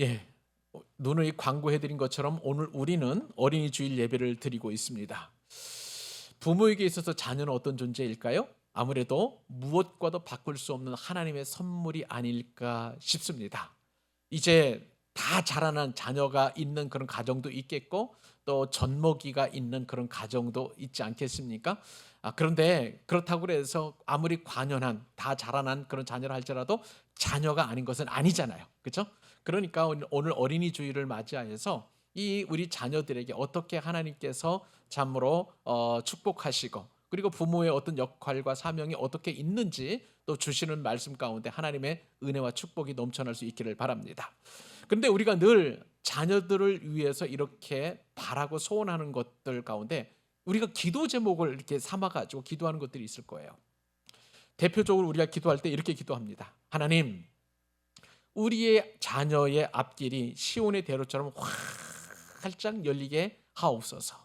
예, 누누이 광고해드린 것처럼 오늘 우리는 어린이 주일 예배를 드리고 있습니다. 부모에게 있어서 자녀는 어떤 존재일까요? 아무래도 무엇과도 바꿀 수 없는 하나님의 선물이 아닐까 싶습니다. 이제 다 자라난 자녀가 있는 그런 가정도 있겠고 또 젖먹이가 있는 그런 가정도 있지 않겠습니까? 그런데 그렇다고 해서 아무리 관연한 다 자라난 그런 자녀라 할지라도 자녀가 아닌 것은 아니잖아요. 그렇죠? 그러니까 오늘 어린이 주일을 맞이하여서 이 우리 자녀들에게 어떻게 하나님께서 참으로 축복하시고 그리고 부모의 어떤 역할과 사명이 어떻게 있는지 또 주시는 말씀 가운데 하나님의 은혜와 축복이 넘쳐날 수 있기를 바랍니다. 그런데 우리가 늘 자녀들을 위해서 이렇게 바라고 소원하는 것들 가운데 우리가 기도 제목을 이렇게 삼아가지고 기도하는 것들이 있을 거예요. 대표적으로 우리가 기도할 때 이렇게 기도합니다. 하나님, 우리의 자녀의 앞길이 시온의 대로처럼 활짝 열리게 하옵소서.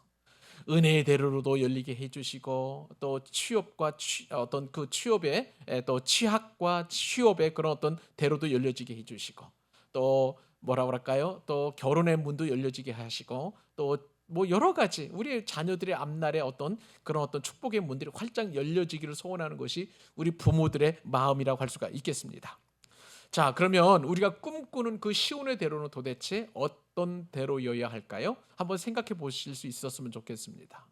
은혜의 대로로도 열리게 해주시고 또 취업과 어떤 그 취업의 또 취학과 취업의 그런 어떤 대로도 열려지게 해주시고 또 뭐라 그럴까요? 또 결혼의 문도 열려지게 하시고 또 뭐 여러 가지 우리 자녀들의 앞날에 어떤 그런 어떤 축복의 문들이 활짝 열려지기를 소원하는 것이 우리 부모들의 마음이라고 할 수가 있겠습니다. 자, 그러면 우리가 꿈꾸는 그 시온의 대로는 도대체 어떤 대로여야 할까요? 한번 생각해 보실 수 있었으면 좋겠습니다.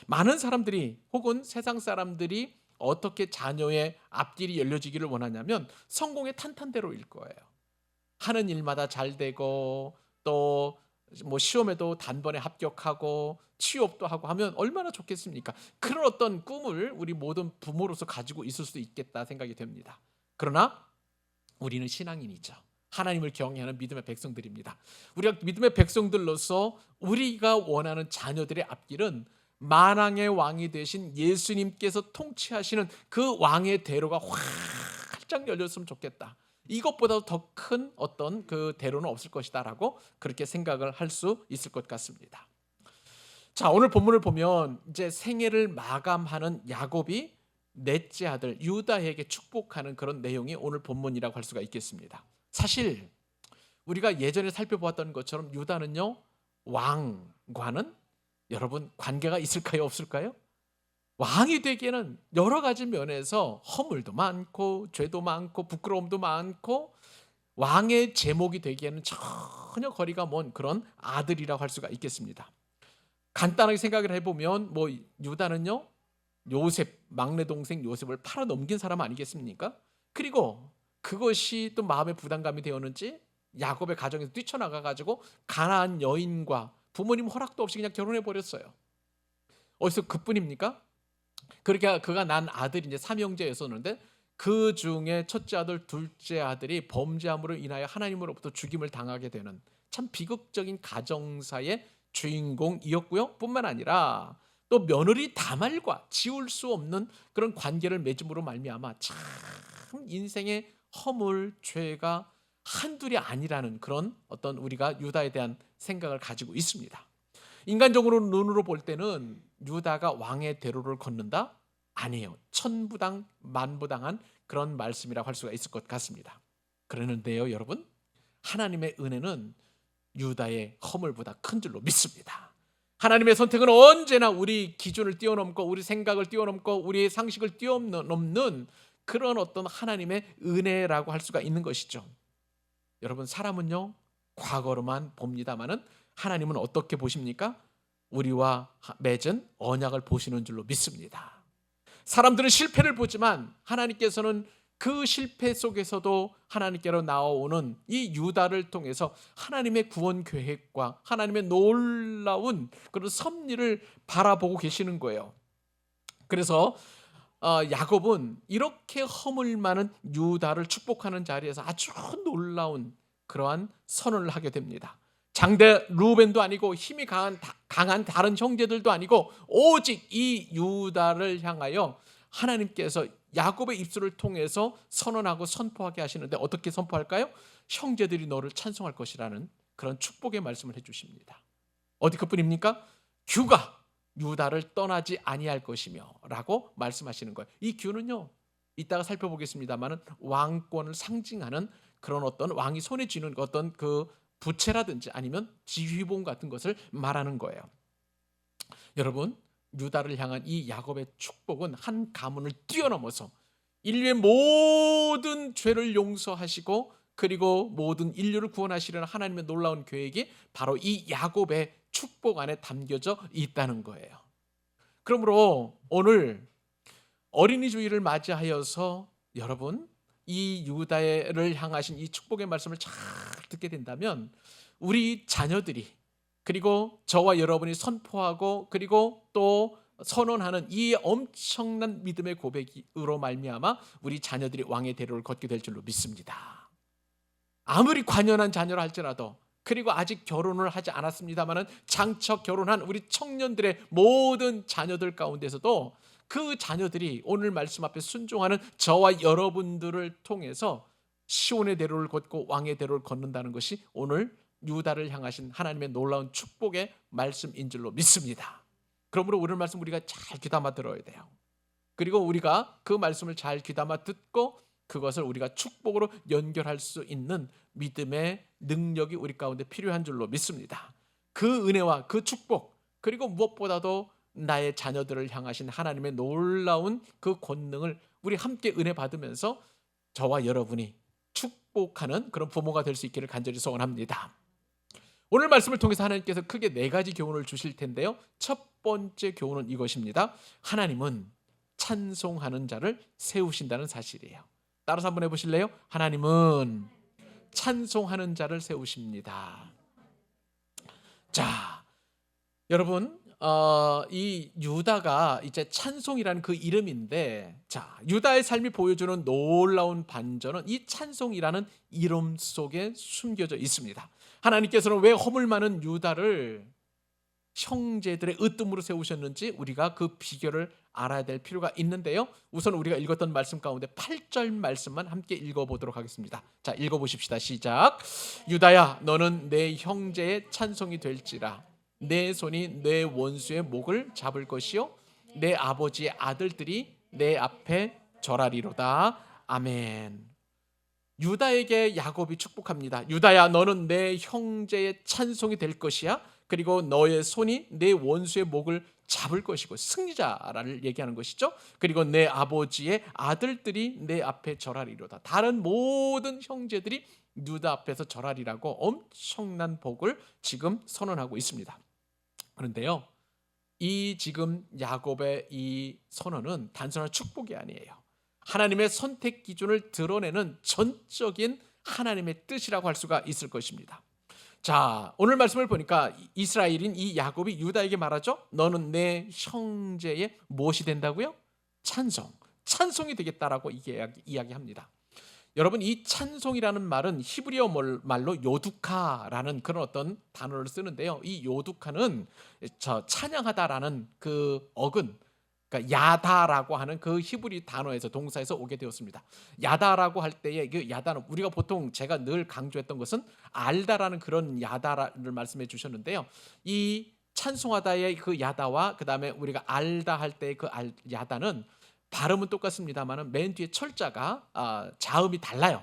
많은 사람들이 혹은 세상 사람들이 어떻게 자녀의 앞길이 열려지기를 원하냐면 성공의 탄탄대로일 거예요. 하는 일마다 잘 되고 또 뭐 시험에도 단번에 합격하고 취업도 하고 하면 얼마나 좋겠습니까? 그런 어떤 꿈을 우리 모든 부모로서 가지고 있을 수도 있겠다 생각이 됩니다. 그러나 우리는 신앙인이죠. 하나님을 경외하는 믿음의 백성들입니다. 우리가 믿음의 백성들로서 우리가 원하는 자녀들의 앞길은 만왕의 왕이 되신 예수님께서 통치하시는 그 왕의 대로가 활짝 열렸으면 좋겠다. 이것보다 더 큰 어떤 그 대로는 없을 것이다라고 그렇게 생각을 할 수 있을 것 같습니다. 자, 오늘 본문을 보면 이제 생애를 마감하는 야곱이 넷째 아들 유다에게 축복하는 그런 내용이 오늘 본문이라고 할 수가 있겠습니다. 사실 우리가 예전에 살펴보았던 것처럼 유다는요, 왕과는 여러분 관계가 있을까요, 없을까요? 왕이 되기에는 여러 가지 면에서 허물도 많고 죄도 많고 부끄러움도 많고 왕의 제목이 되기에는 전혀 거리가 먼 그런 아들이라고 할 수가 있겠습니다. 간단하게 생각을 해보면 뭐 유다는요, 요셉 막내 동생 요셉을 팔아 넘긴 사람 아니겠습니까? 그리고 그것이 또 마음의 부담감이 되었는지 야곱의 가정에서 뛰쳐나가 가지고 가나안 여인과 부모님 허락도 없이 그냥 결혼해 버렸어요. 어디서 그뿐입니까? 그렇게 그가 난 아들이 이제 삼형제였었는데 그 중에 첫째 아들, 둘째 아들이 범죄함으로 인하여 하나님으로부터 죽임을 당하게 되는 참 비극적인 가정사의 주인공이었고요. 뿐만 아니라 또 며느리 다말과 지울 수 없는 그런 관계를 맺음으로 말미암아 참 인생의 허물, 죄가 한둘이 아니라는 그런 어떤 우리가 유다에 대한 생각을 가지고 있습니다. 인간적으로 눈으로 볼 때는 유다가 왕의 대로를 걷는다? 아니에요. 천부당 만부당한 그런 말씀이라고 할 수가 있을 것 같습니다. 그러는데요, 여러분, 하나님의 은혜는 유다의 허물보다 큰 줄로 믿습니다. 하나님의 선택은 언제나 우리 기준을 뛰어넘고 우리 생각을 뛰어넘고 우리의 상식을 뛰어넘는 그런 어떤 하나님의 은혜라고 할 수가 있는 것이죠. 여러분, 사람은요 과거로만 봅니다마는 하나님은 어떻게 보십니까? 우리와 맺은 언약을 보시는 줄로 믿습니다. 사람들은 실패를 보지만 하나님께서는 그 실패 속에서도 하나님께로 나오는 이 유다를 통해서 하나님의 구원 계획과 하나님의 놀라운 그런 섭리를 바라보고 계시는 거예요. 그래서 야곱은 이렇게 허물 많은 유다를 축복하는 자리에서 아주 놀라운 그러한 선언을 하게 됩니다. 장대 루벤도 아니고 힘이 강한 다른 형제들도 아니고 오직 이 유다를 향하여 하나님께서 야곱의 입술을 통해서 선언하고 선포하게 하시는데 어떻게 선포할까요? 형제들이 너를 찬송할 것이라는 그런 축복의 말씀을 해주십니다. 어디 그뿐입니까? 규가 유다를 떠나지 아니할 것이며 라고 말씀하시는 거예요. 이 규는요 이따가 살펴보겠습니다만 왕권을 상징하는 그런 어떤 왕이 손에 쥐는 어떤 그 부채라든지 아니면 지휘봉 같은 것을 말하는 거예요. 여러분, 유다를 향한 이 야곱의 축복은 한 가문을 뛰어넘어서 인류의 모든 죄를 용서하시고 그리고 모든 인류를 구원하시려는 하나님의 놀라운 계획이 바로 이 야곱의 축복 안에 담겨져 있다는 거예요. 그러므로 오늘 어린이 주일을 맞이하여서 여러분, 이 유다를 향하신 이 축복의 말씀을 잘 듣게 된다면 우리 자녀들이, 그리고 저와 여러분이 선포하고 그리고 또 선언하는 이 엄청난 믿음의 고백으로 말미암아 우리 자녀들이 왕의 대로를 걷게 될 줄로 믿습니다. 아무리 관연한 자녀라 할지라도, 그리고 아직 결혼을 하지 않았습니다마는 장차 결혼한 우리 청년들의 모든 자녀들 가운데서도 그 자녀들이 오늘 말씀 앞에 순종하는 저와 여러분들을 통해서 시온의 대로를 걷고 왕의 대로를 걷는다는 것이 오늘 유다를 향하신 하나님의 놀라운 축복의 말씀인 줄로 믿습니다. 그러므로 오늘 말씀 우리가 잘 귀담아 들어야 돼요. 그리고 우리가 그 말씀을 잘 귀담아 듣고 그것을 우리가 축복으로 연결할 수 있는 믿음의 능력이 우리 가운데 필요한 줄로 믿습니다. 그 은혜와 그 축복, 그리고 무엇보다도 나의 자녀들을 향하신 하나님의 놀라운 그 권능을 우리 함께 은혜 받으면서 저와 여러분이 축복하는 그런 부모가 될 수 있기를 간절히 소원합니다. 오늘 말씀을 통해서 하나님께서 크게 4가지 교훈을 주실 텐데요. 첫 번째 교훈은 이것입니다. 하나님은 찬송하는 자를 세우신다는 사실이에요. 따라서 한번 해보실래요? 하나님은 찬송하는 자를 세우십니다. 자, 여러분, 이 유다가 이제 찬송이라는 그 이름인데, 자, 유다의 삶이 보여주는 놀라운 반전은 이 찬송이라는 이름 속에 숨겨져 있습니다. 하나님께서는 왜 허물 많은 유다를 형제들의 으뜸으로 세우셨는지 우리가 그 비결을 알아야 될 필요가 있는데요. 우선 우리가 읽었던 말씀 가운데 8절 말씀만 함께 읽어보도록 하겠습니다. 자, 읽어보십시다. 시작. 유다야, 너는 내 형제의 찬송이 될지라. 내 손이 내 원수의 목을 잡을 것이요 내 아버지의 아들들이 내 앞에 절하리로다. 아멘. 유다에게 야곱이 축복합니다. 유다야, 너는 내 형제의 찬송이 될 것이야. 그리고 너의 손이 내 원수의 목을 잡을 것이고, 승리자를 얘기하는 것이죠. 그리고 내 아버지의 아들들이 내 앞에 절하리로다. 다른 모든 형제들이 유다 앞에서 절하리라고 엄청난 복을 지금 선언하고 있습니다. 그런데요, 이 지금 야곱의 이 선언은 단순한 축복이 아니에요. 하나님의 선택 기준을 드러내는 전적인 하나님의 뜻이라고 할 수가 있을 것입니다. 자, 오늘 말씀을 보니까 이스라엘인 이 야곱이 유다에게 말하죠. 너는 내 형제의 무엇이 된다고요? 찬송이 되겠다라고 이야기합니다. 여러분, 이 찬송이라는 말은 히브리어 말로 요두카라는 그런 어떤 단어를 쓰는데요. 이 요두카는 찬양하다라는 그 어근, 그러니까 야다라고 하는 그 히브리 단어에서, 동사에서 오게 되었습니다. 야다라고 할 때의 그 야다는 우리가 보통, 제가 늘 강조했던 것은 알다라는 그런 야다를 말씀해 주셨는데요. 이 찬송하다의 그 야다와 그 다음에 우리가 알다 할 때의 그 야다는 발음은 똑같습니다만 맨 뒤에 철자가 자음이 달라요.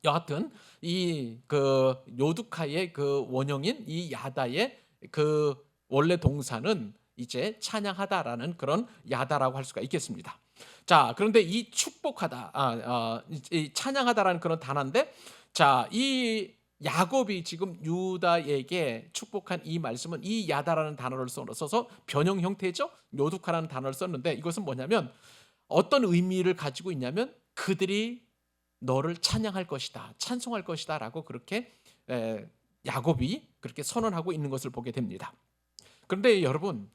여하튼 이 그 요두카의 그 원형인 이 야다의 그 원래 동사는 이제 찬양하다라는 그런 야다라고 할 수가 있겠습니다. 자, 그런데 이 축복하다, 이 찬양하다라는 그런 단어인데, 자, 이 야곱이 지금 유다에게 축복한 이 말씀은 이 야다라는 단어를 써서 변형 형태죠. 요두카라는 단어를 썼는데, 이것은 뭐냐면 어떤 의미를 가지고 있냐면 그들이 너를 찬양할 것이다, 찬송할 것이다 라고 그렇게 야곱이 그렇게 선언하고 있는 것을 보게 됩니다. 그런데 여러분,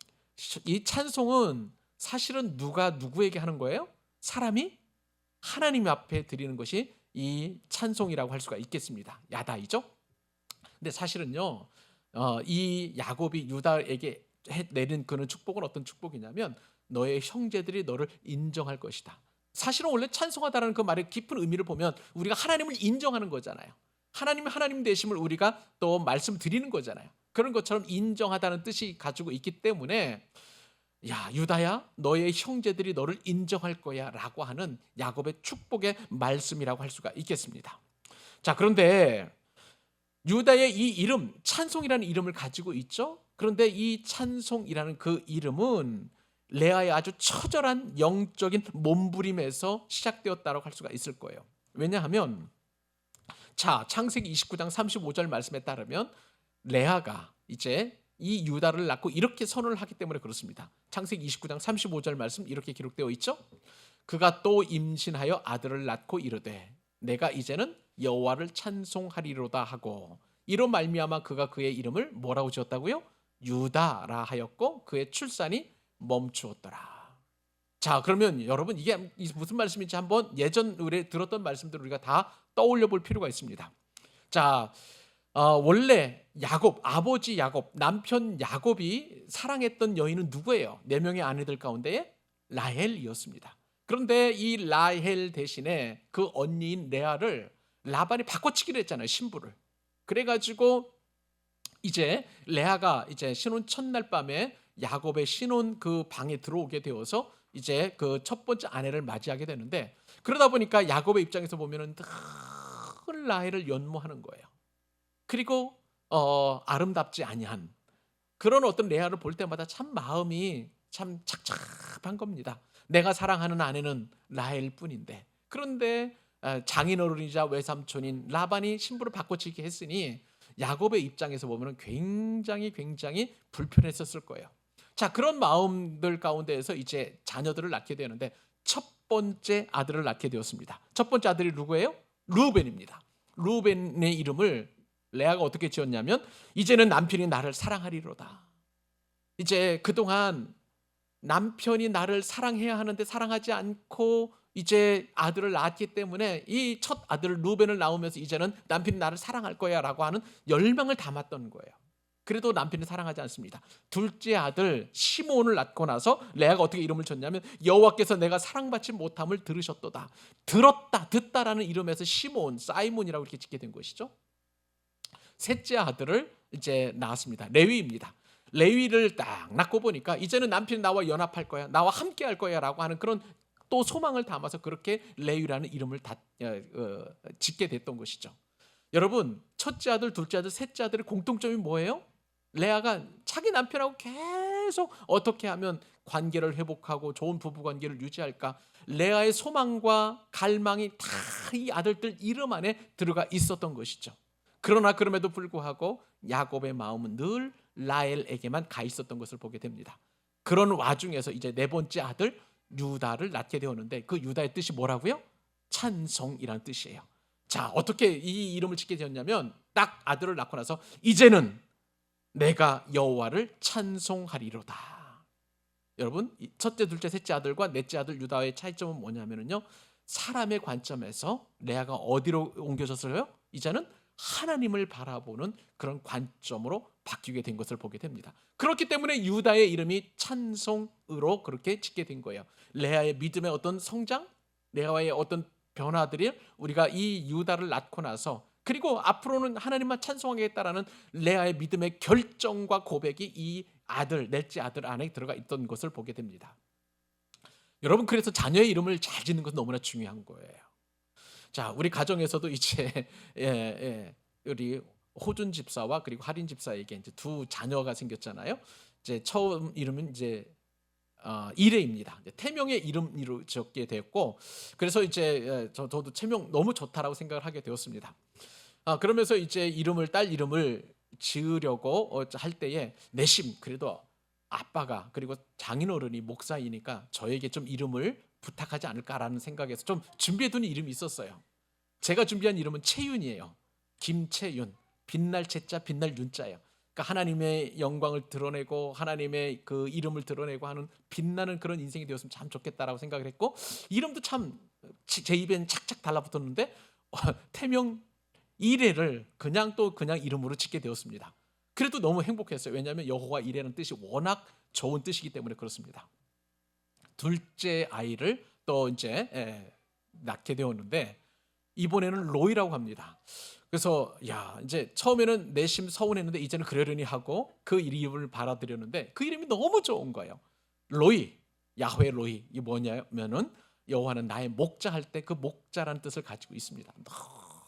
이 찬송은 사실은 누가 누구에게 하는 거예요? 사람이 하나님 앞에 드리는 것이 이 찬송이라고 할 수가 있겠습니다. 야다이죠. 근데 사실은요, 이 야곱이 유다에게 내린 그런 축복은 어떤 축복이냐면 너의 형제들이 너를 인정할 것이다. 사실은 원래 찬송하다라는 그 말의 깊은 의미를 보면 우리가 하나님을 인정하는 거잖아요. 하나님의 하나님 되심을 우리가 또 말씀드리는 거잖아요. 그런 것처럼 인정하다는 뜻이 가지고 있기 때문에, 야, 유다야, 너의 형제들이 너를 인정할 거야 라고 하는 야곱의 축복의 말씀이라고 할 수가 있겠습니다. 자, 그런데 유다의 이 이름, 찬송이라는 이름을 가지고 있죠. 그런데 이 찬송이라는 그 이름은 레아의 아주 처절한 영적인 몸부림에서 시작되었다고 할 수가 있을 거예요. 왜냐하면 자, 창세기 29장 35절 말씀에 따르면 레아가 이제 이 유다를 낳고 이렇게 선언을 하기 때문에 그렇습니다. 창세기 29장 35절 말씀 이렇게 기록되어 있죠. 그가 또 임신하여 아들을 낳고 이르되 내가 이제는 여호와를 찬송하리로다 하고 이로 말미암아 그가 그의 이름을 뭐라고 지었다고요? 유다라 하였고 그의 출산이 멈추었더라. 자, 그러면 여러분 이게 무슨 말씀인지 한번 예전 우리 들었던 말씀들을 우리가 다 떠올려 볼 필요가 있습니다. 자, 원래 야곱, 아버지 야곱, 남편 야곱이 사랑했던 여인은 누구예요? 4명의 아내들 가운데 라헬이었습니다. 그런데 이 라헬 대신에 그 언니인 레아를 라반이 바꿔치기를 했잖아요, 신부를. 그래가지고 이제 레아가 이제 신혼 첫날 밤에 야곱의 신혼 그 방에 들어오게 되어서 이제 그 첫 번째 아내를 맞이하게 되는데, 그러다 보니까 야곱의 입장에서 보면은 늘 라헬을 연모하는 거예요. 그리고 아름답지 아니한 그런 어떤 레아를 볼 때마다 참 마음이 참 착잡한 겁니다. 내가 사랑하는 아내는 라헬 뿐인데, 그런데 장인어른이자 외삼촌인 라반이 신부를 바꿔치기 했으니 야곱의 입장에서 보면 굉장히 불편했었을 거예요. 자, 그런 마음들 가운데에서 이제 자녀들을 낳게 되는데 첫 번째 아들을 낳게 되었습니다. 첫 번째 아들이 누구예요? 루벤입니다. 루벤의 이름을 레아가 어떻게 지었냐면 이제는 남편이 나를 사랑하리로다. 이제 그동안 남편이 나를 사랑해야 하는데 사랑하지 않고 이제 아들을 낳았기 때문에 이 첫 아들 루벤을 낳으면서 이제는 남편이 나를 사랑할 거야 라고 하는 열망을 담았던 거예요. 그래도 남편이 사랑하지 않습니다. 둘째 아들 시몬을 낳고 나서 레아가 어떻게 이름을 줬냐면 여호와께서 내가 사랑받지 못함을 들으셨도다. 듣다라는 이름에서 시몬, 사이몬이라고 이렇게 짓게 된 것이죠. 셋째 아들을 이제 낳았습니다. 레위입니다. 레위를 딱 낳고 보니까 이제는 남편이 나와 연합할 거야, 나와 함께 할 거야 라고 하는 그런 또 소망을 담아서 그렇게 레위라는 이름을 짓게 됐던 것이죠. 여러분, 첫째 아들, 둘째 아들, 셋째 아들의 공통점이 뭐예요? 레아가 자기 남편하고 계속 어떻게 하면 관계를 회복하고 좋은 부부 관계를 유지할까, 레아의 소망과 갈망이 다 이 아들들 이름 안에 들어가 있었던 것이죠. 그러나 그럼에도 불구하고 야곱의 마음은 늘 라헬에게만 가 있었던 것을 보게 됩니다. 그런 와중에서 이제 네 번째 아들 유다를 낳게 되었는데 그 유다의 뜻이 뭐라고요? 찬송이라는 뜻이에요. 자, 어떻게 이 이름을 짓게 되었냐면 딱 아들을 낳고 나서 이제는 내가 여호와를 찬송하리로다. 여러분, 첫째, 둘째, 셋째 아들과 넷째 아들 유다의 차이점은 뭐냐면요, 사람의 관점에서 레아가 어디로 옮겨졌어요? 이제는 하나님을 바라보는 그런 관점으로 바뀌게 된 것을 보게 됩니다. 그렇기 때문에 유다의 이름이 찬송으로 그렇게 짓게 된 거예요. 레아의 믿음의 어떤 성장, 레아의 어떤 변화들이 우리가 이 유다를 낳고 나서, 그리고 앞으로는 하나님만 찬송하겠다라는 레아의 믿음의 결정과 고백이 이 아들, 넷째 아들 안에 들어가 있던 것을 보게 됩니다. 여러분, 그래서 자녀의 이름을 잘 짓는 것은 너무나 중요한 거예요. 자, 우리 가정에서도 이제 우리 호준 집사와 그리고 할인 집사에게 이제 두 자녀가 생겼잖아요. 이제 처음 이름은 이제 이레입니다. 태명의 이름으로 지었게 되었고, 그래서 이제 저도 태명 너무 좋다라고 생각을 하게 되었습니다. 그러면서 이제 딸 이름을 지으려고 할 때에 내심 그래도 아빠가 그리고 장인어른이 목사이니까 저에게 좀 이름을 부탁하지 않을까라는 생각에서 좀 준비해둔 이름이 있었어요. 제가 준비한 이름은 채윤이에요. 김채윤, 빛날 채자 빛날 윤자예요. 그러니까 하나님의 영광을 드러내고 하나님의 그 이름을 드러내고 하는 빛나는 그런 인생이 되었으면 참 좋겠다라고 생각을 했고, 이름도 참 제 입엔 착착 달라붙었는데 태명 이레를 그냥 이름으로 짓게 되었습니다. 그래도 너무 행복했어요. 왜냐하면 여호와 이레는 뜻이 워낙 좋은 뜻이기 때문에 그렇습니다. 둘째 아이를 또 이제 낳게 되었는데 이번에는 로이라고 합니다. 그래서 이제 처음에는 내심 서운했는데 이제는 그러려니 하고 그 이름을 받아들였는데 그 이름이 너무 좋은 거예요. 로이, 야훼 로이. 이 뭐냐면은 여호와는 나의 목자 할 때 그 목자라는 뜻을 가지고 있습니다.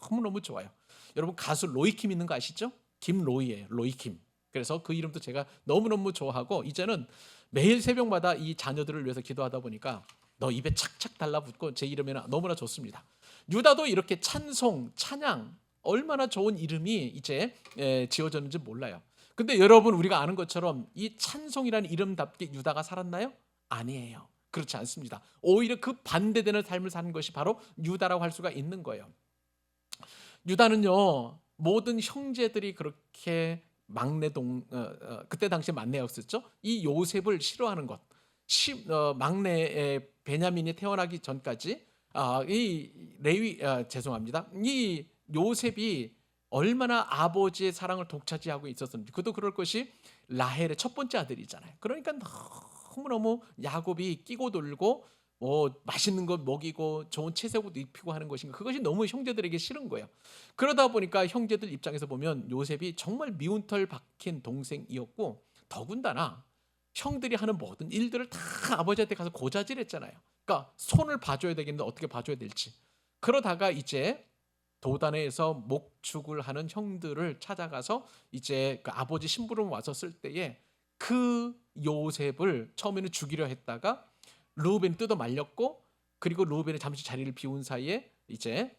너무너무 좋아요. 여러분 가수 로이킴 있는 거 아시죠? 김로이예요. 로이킴. 그래서 그 이름도 제가 너무너무 좋아하고 이제는 매일 새벽마다 이 자녀들을 위해서 기도하다 보니까 너 입에 착착 달라붙고 제 이름에는 너무나 좋습니다. 유다도 이렇게 찬송, 찬양 얼마나 좋은 이름이 이제 지어졌는지 몰라요. 근데 여러분 우리가 아는 것처럼 이 찬송이라는 이름답게 유다가 살았나요? 아니에요. 그렇지 않습니다. 오히려 그 반대되는 삶을 사는 것이 바로 유다라고 할 수가 있는 거예요. 유다는요 모든 형제들이 그렇게 그때 당시에 막내였었죠. 이 요셉을 싫어하는 것, 막내 베냐민이 태어나기 전까지 죄송합니다. 이 요셉이 얼마나 아버지의 사랑을 독차지하고 있었는지. 그도 그럴 것이 라헬의 첫 번째 아들이잖아요. 그러니까 너무너무 야곱이 끼고 돌고 맛있는 거 먹이고 좋은 채색옷 입히고 하는 것인가, 그것이 너무 형제들에게 싫은 거예요. 그러다 보니까 형제들 입장에서 보면 요셉이 정말 미운 털 박힌 동생이었고, 더군다나 형들이 하는 모든 일들을 다 아버지한테 가서 고자질했잖아요. 그러니까 손을 봐줘야 되겠는데 어떻게 봐줘야 될지. 그러다가 이제 도단에서 목축을 하는 형들을 찾아가서 이제 그 아버지 심부름 와서 쓸 때에 그 요셉을 처음에는 죽이려 했다가 르우벤이 뜯어 말렸고, 그리고 르우벤이 잠시 자리를 비운 사이에 이제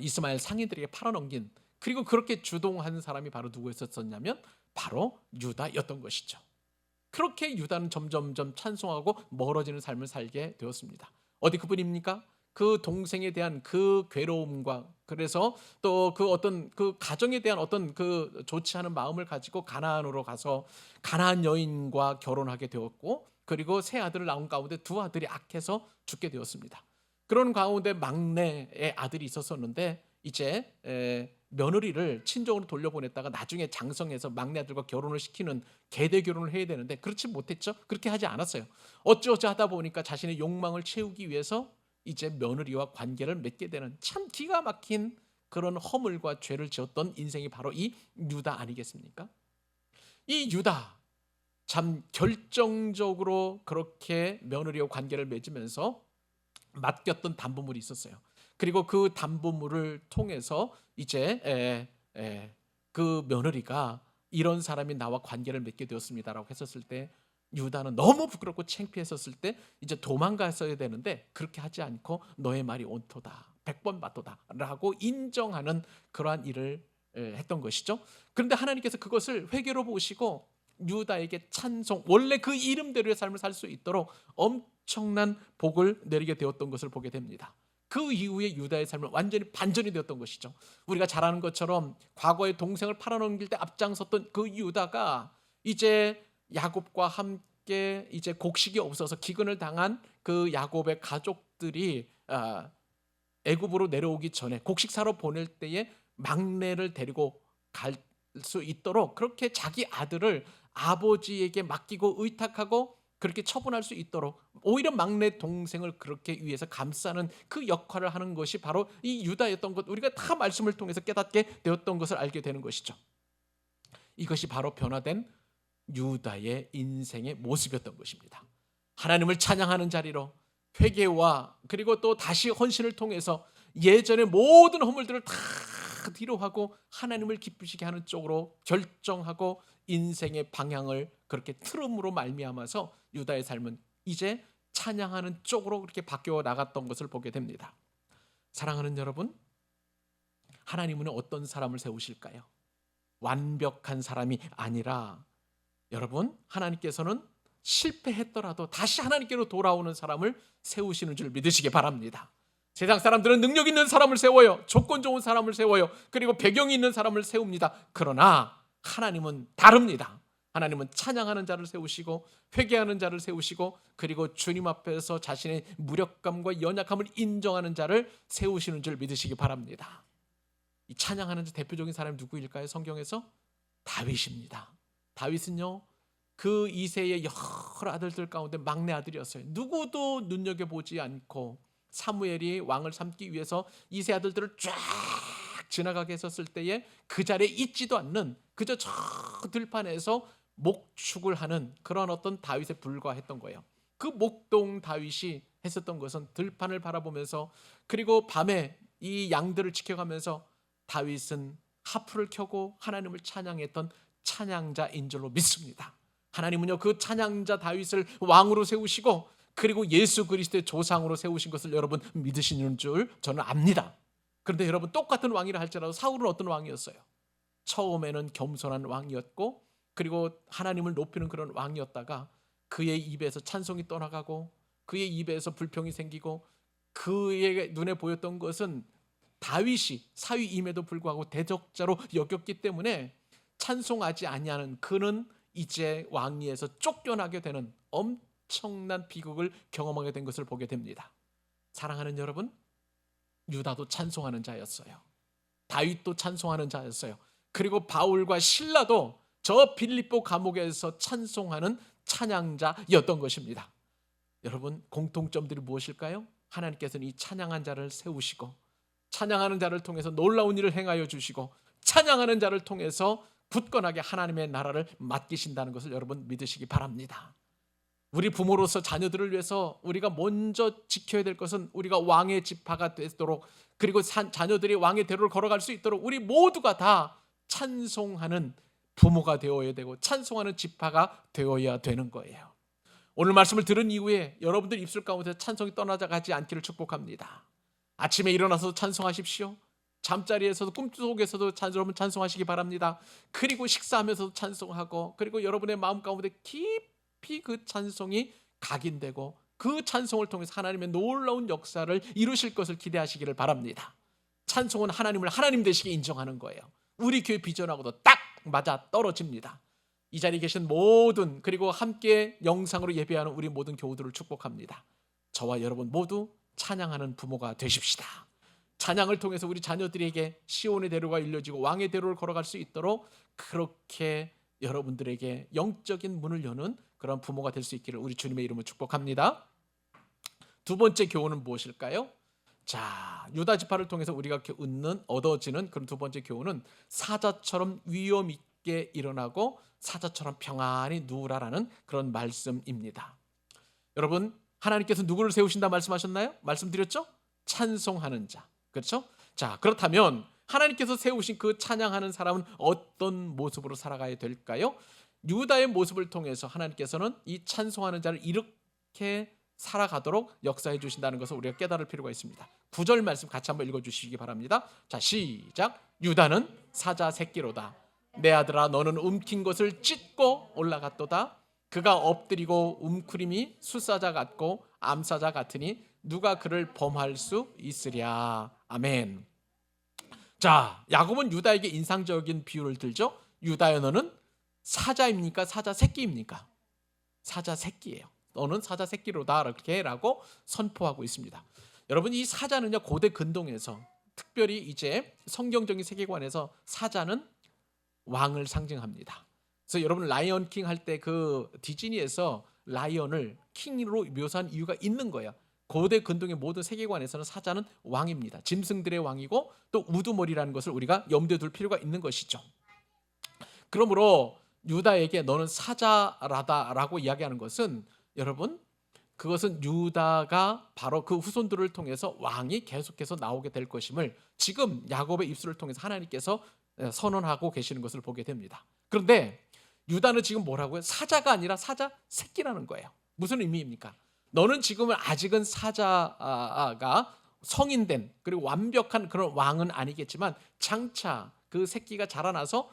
이스마엘 상인들에게 팔아넘긴, 그리고 그렇게 주동한 사람이 바로 누구였었냐면 바로 유다였던 것이죠. 그렇게 유다는 점점점 찬송하고 멀어지는 삶을 살게 되었습니다. 어디 그뿐입니까? 그 동생에 대한 그 괴로움과, 그래서 또 그 어떤 그 가정에 대한 어떤 그 좋지 않은 마음을 가지고 가나안으로 가서 가나안 여인과 결혼하게 되었고, 그리고 세 아들을 낳은 가운데 두 아들이 악해서 죽게 되었습니다. 그런 가운데 막내의 아들이 있었었는데 이제 며느리를 친정으로 돌려보냈다가 나중에 장성해서 막내 아들과 결혼을 시키는 계대 결혼을 해야 되는데 그렇지 못했죠. 그렇게 하지 않았어요. 어찌어찌 하다 보니까 자신의 욕망을 채우기 위해서 이제 며느리와 관계를 맺게 되는 참 기가 막힌 그런 허물과 죄를 지었던 인생이 바로 이 유다 아니겠습니까? 이 유다 참 결정적으로 그렇게 며느리와 관계를 맺으면서 맡겼던 담보물이 있었어요. 그리고 그 담보물을 통해서 이제 그 며느리가 이런 사람이 나와 관계를 맺게 되었습니다라고 했었을 때 유다는 너무 부끄럽고 창피했었을 때 이제 도망갔어야 되는데 그렇게 하지 않고 너의 말이 옳도다, 100번 맞도다 라고 인정하는 그러한 일을 했던 것이죠. 그런데 하나님께서 그것을 회개로 보시고 유다에게 찬송, 원래 그 이름대로의 삶을 살 수 있도록 엄청난 복을 내리게 되었던 것을 보게 됩니다. 그 이후에 유다의 삶은 완전히 반전이 되었던 것이죠. 우리가 잘 아는 것처럼 과거에 동생을 팔아넘길 때 앞장섰던 그 유다가 이제 야곱과 함께 이제 곡식이 없어서 기근을 당한 그 야곱의 가족들이 애굽으로 내려오기 전에 곡식 사러 보낼 때에 막내를 데리고 갈 수 있도록 그렇게 자기 아들을 아버지에게 맡기고 의탁하고 그렇게 처분할 수 있도록 오히려 막내 동생을 그렇게 위해서 감싸는 그 역할을 하는 것이 바로 이 유다였던 것, 우리가 다 말씀을 통해서 깨닫게 되었던 것을 알게 되는 것이죠. 이것이 바로 변화된 유다의 인생의 모습이었던 것입니다. 하나님을 찬양하는 자리로 회개와 그리고 또 다시 헌신을 통해서 예전의 모든 허물들을 다 뒤로 하고 하나님을 기쁘시게 하는 쪽으로 결정하고 인생의 방향을 그렇게 틀음으로 말미암아서 유다의 삶은 이제 찬양하는 쪽으로 그렇게 바뀌어 나갔던 것을 보게 됩니다. 사랑하는 여러분, 하나님은 어떤 사람을 세우실까요? 완벽한 사람이 아니라 여러분, 하나님께서는 실패했더라도 다시 하나님께로 돌아오는 사람을 세우시는 줄 믿으시기 바랍니다. 세상 사람들은 능력 있는 사람을 세워요. 조건 좋은 사람을 세워요. 그리고 배경이 있는 사람을 세웁니다. 그러나 하나님은 다릅니다. 하나님은 찬양하는 자를 세우시고 회개하는 자를 세우시고 그리고 주님 앞에서 자신의 무력감과 연약함을 인정하는 자를 세우시는 줄 믿으시기 바랍니다. 이 찬양하는 자 대표적인 사람이 누구일까요? 성경에서 다윗입니다. 다윗은요, 그 이새의 여러 아들들 가운데 막내 아들이었어요. 누구도 눈여겨보지 않고 사무엘이 왕을 삼기 위해서 이새 아들들을 쫙 지나가게 했었을 때에 그 자리에 있지도 않는 그저 저 들판에서 목축을 하는 그런 어떤 다윗에 불과했던 거예요. 그 목동 다윗이 했었던 것은 들판을 바라보면서 그리고 밤에 이 양들을 지켜가면서 다윗은 하프를 켜고 하나님을 찬양했던 찬양자인 줄로 믿습니다. 하나님은요, 그 찬양자 다윗을 왕으로 세우시고 그리고 예수 그리스도의 조상으로 세우신 것을 여러분 믿으시는 줄 저는 압니다. 그런데 여러분, 똑같은 왕이라 할지라도 사울은 어떤 왕이었어요? 처음에는 겸손한 왕이었고 그리고 하나님을 높이는 그런 왕이었다가 그의 입에서 찬송이 떠나가고 그의 입에서 불평이 생기고 그의 눈에 보였던 것은 다윗이 사위임에도 불구하고 대적자로 여겼기 때문에 찬송하지 아니하는 그는 이제 왕위에서 쫓겨나게 되는 엄청난 비극을 경험하게 된 것을 보게 됩니다. 사랑하는 여러분, 유다도 찬송하는 자였어요. 다윗도 찬송하는 자였어요. 그리고 바울과 실라도 저 빌립보 감옥에서 찬송하는 찬양자였던 것입니다. 여러분, 공통점들이 무엇일까요? 하나님께서는 이 찬양한 자를 세우시고 찬양하는 자를 통해서 놀라운 일을 행하여 주시고 찬양하는 자를 통해서 굳건하게 하나님의 나라를 맡기신다는 것을 여러분 믿으시기 바랍니다. 우리 부모로서 자녀들을 위해서 우리가 먼저 지켜야 될 것은 우리가 왕의 지파가 되도록, 그리고 자녀들이 왕의 대로를 걸어갈 수 있도록 우리 모두가 다 찬송하는 부모가 되어야 되고 찬송하는 지파가 되어야 되는 거예요. 오늘 말씀을 들은 이후에 여러분들 입술 가운데 찬송이 떠나가지 않기를 축복합니다. 아침에 일어나서 찬송하십시오. 잠자리에서도 꿈속에서도 여러분 찬송하시기 바랍니다. 그리고 식사하면서도 찬송하고, 그리고 여러분의 마음 가운데 깊이 그 찬송이 각인되고 그 찬송을 통해서 하나님의 놀라운 역사를 이루실 것을 기대하시기를 바랍니다. 찬송은 하나님을 하나님 되시게 인정하는 거예요. 우리 교회 비전하고도 딱 맞아 떨어집니다. 이 자리에 계신 모든, 그리고 함께 영상으로 예배하는 우리 모든 교우들을 축복합니다. 저와 여러분 모두 찬양하는 부모가 되십시다. 찬양을 통해서 우리 자녀들에게 시온의 대로가 일려지고 왕의 대로를 걸어갈 수 있도록 그렇게 여러분들에게 영적인 문을 여는 그런 부모가 될 수 있기를 우리 주님의 이름으로 축복합니다. 두 번째 교훈은 무엇일까요? 자, 유다 지파를 통해서 우리가 얻어지는 그런 두 번째 교훈은 사자처럼 위엄 있게 일어나고 사자처럼 평안히 누우라라는 그런 말씀입니다. 여러분, 하나님께서 누구를 세우신다 말씀하셨나요? 말씀드렸죠? 찬송하는 자. 그렇죠? 자, 그렇다면 하나님께서 세우신 그 찬양하는 사람은 어떤 모습으로 살아가야 될까요? 유다의 모습을 통해서 하나님께서는 이 찬송하는 자를 이렇게 살아가도록 역사해 주신다는 것을 우리가 깨달을 필요가 있습니다. 9절 말씀 같이 한번 읽어주시기 바랍니다. 자, 시작. 유다는 사자 새끼로다. 내 아들아, 너는 움킨 것을 찢고 올라갔도다. 그가 엎드리고 움크림이 숫사자 같고 암사자 같으니 누가 그를 범할 수 있으랴. 아멘. 자, 야곱은 유다에게 인상적인 비유를 들죠. 유다여, 너는 사자입니까? 사자 새끼입니까? 사자 새끼예요. 너는 사자 새끼로다, 이렇게라고 선포하고 있습니다. 여러분, 이 사자는요, 고대 근동에서 특별히 이제 성경적인 세계관에서 사자는 왕을 상징합니다. 그래서 여러분 라이언 킹 할 때 그 디즈니에서 라이언을 킹으로 묘사한 이유가 있는 거예요. 고대 근동의 모든 세계관에서는 사자는 왕입니다. 짐승들의 왕이고 또 우두머리라는 것을 우리가 염두에 둘 필요가 있는 것이죠. 그러므로 유다에게 너는 사자라다라고 이야기하는 것은, 여러분, 그것은 유다가 바로 그 후손들을 통해서 왕이 계속해서 나오게 될 것임을 지금 야곱의 입술을 통해서 하나님께서 선언하고 계시는 것을 보게 됩니다. 그런데 유다는 지금 뭐라고요? 사자가 아니라 사자 새끼라는 거예요. 무슨 의미입니까? 너는 지금은 아직은 사자가 성인된, 그리고 완벽한 그런 왕은 아니겠지만 장차 그 새끼가 자라나서